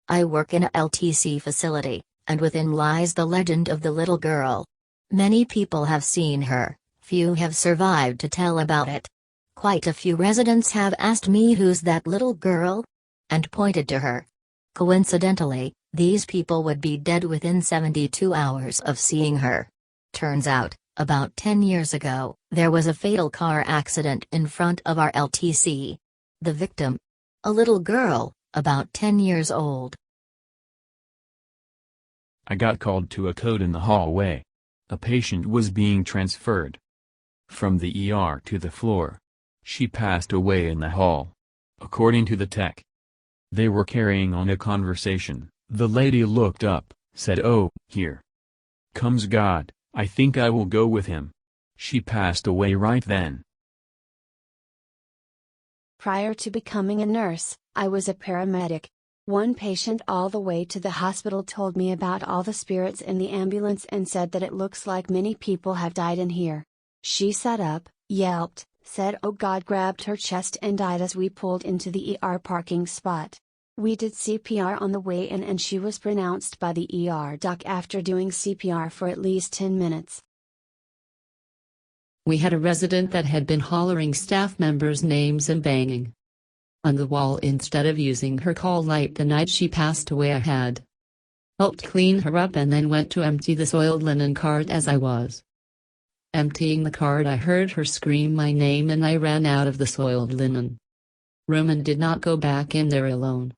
I work in a LTC facility, and within lies the legend of the little girl. Many people have seen her, few have survived to tell about it. Quite a few residents have asked me who's that little girl? And pointed to her. Coincidentally, these people would be dead within 72 hours of seeing her. Turns out, about 10 years ago, there was a fatal car accident in front of our LTC. The victim? A little girl, about 10 years old. I got called to a code in the hallway. A patient was being transferred from the ER to the floor. She passed away in the hall. According to the tech, they were carrying on a conversation. The lady looked up, said, "Oh, here comes God, I think I will go with him." She passed away right then. Prior to becoming a nurse, I was a paramedic. One patient all the way to the hospital told me about all the spirits in the ambulance and said that it looks like many people have died in here. She sat up, yelped, said "Oh God," grabbed her chest and died as we pulled into the ER parking spot. We did CPR on the way in and she was pronounced by the ER doc after doing CPR for at least 10 minutes. We had a resident that had been hollering staff members' names and banging on the wall instead of using her call light. The night she passed away, I had helped clean her up and then went to empty the soiled linen cart. As I was emptying the cart, I heard her scream my name and I ran out of the soiled linen room and did not go back in there alone.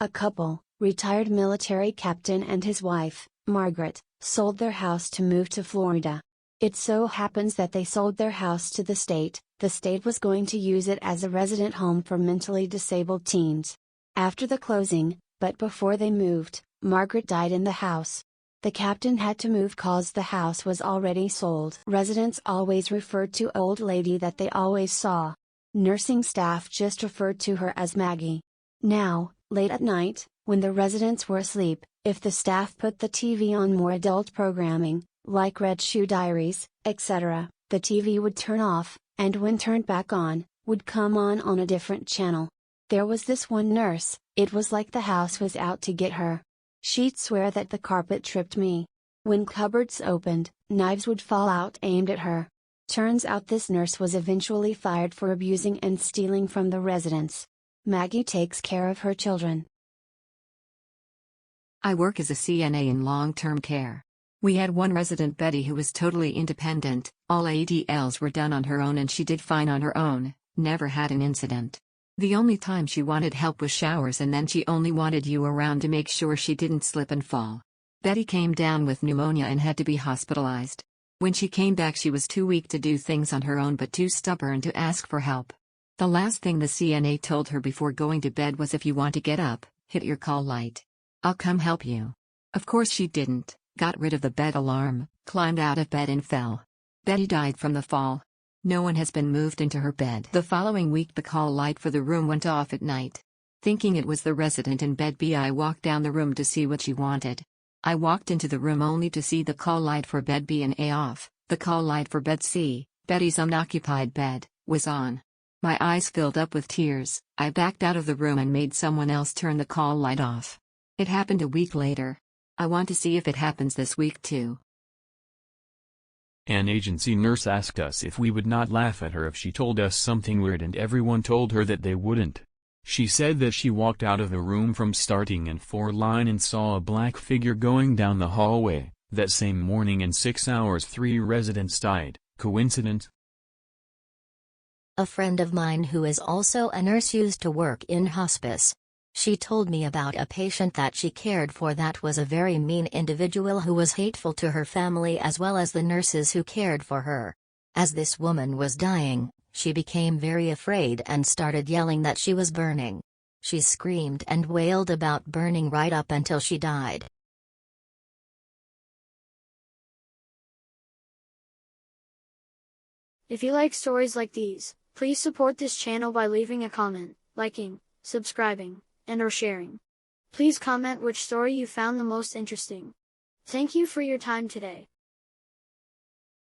A couple, retired military captain and his wife, Margaret, sold their house to move to Florida. It so happens that they sold their house to the state was going to use it as a resident home for mentally disabled teens. After the closing, but before they moved, Margaret died in the house. The captain had to move cause the house was already sold. Residents always referred to old lady that they always saw. Nursing staff just referred to her as Maggie. Now, late at night, when the residents were asleep, if the staff put the TV on more adult programming, like Red Shoe Diaries, etc., the TV would turn off, and when turned back on, would come on a different channel. There was this one nurse, it was like the house was out to get her. She'd swear that the carpet tripped me. When cupboards opened, knives would fall out aimed at her. Turns out this nurse was eventually fired for abusing and stealing from the residents. Maggie takes care of her children. I work as a CNA in long-term care. We had one resident, Betty, who was totally independent. All ADLs were done on her own and she did fine on her own, never had an incident. The only time she wanted help was showers, and then she only wanted you around to make sure she didn't slip and fall. Betty came down with pneumonia and had to be hospitalized. When she came back, she was too weak to do things on her own but too stubborn to ask for help. The last thing the CNA told her before going to bed was, "If you want to get up, hit your call light. I'll come help you." Of course she didn't, got rid of the bed alarm, climbed out of bed and fell. Betty died from the fall. No one has been moved into her bed. The following week the call light for the room went off at night. Thinking it was the resident in bed B, I walked down the room to see what she wanted. I walked into the room only to see the call light for bed B and A off. The call light for bed C, Betty's unoccupied bed, was on. My eyes filled up with tears. I backed out of the room and made someone else turn the call light off. It happened a week later. I want to see if it happens this week too. An agency nurse asked us if we would not laugh at her if she told us something weird, and everyone told her that they wouldn't. She said that she walked out of the room from starting in 4 line and saw a black figure going down the hallway. That same morning, in 6 hours 3 residents died. Coincidence? A friend of mine who is also a nurse used to work in hospice. She told me about a patient that she cared for that was a very mean individual who was hateful to her family as well as the nurses who cared for her. As this woman was dying, she became very afraid and started yelling that she was burning. She screamed and wailed about burning right up until she died. If you like stories like these, please support this channel by leaving a comment, liking, subscribing, and/or sharing. Please comment which story you found the most interesting. Thank you for your time today.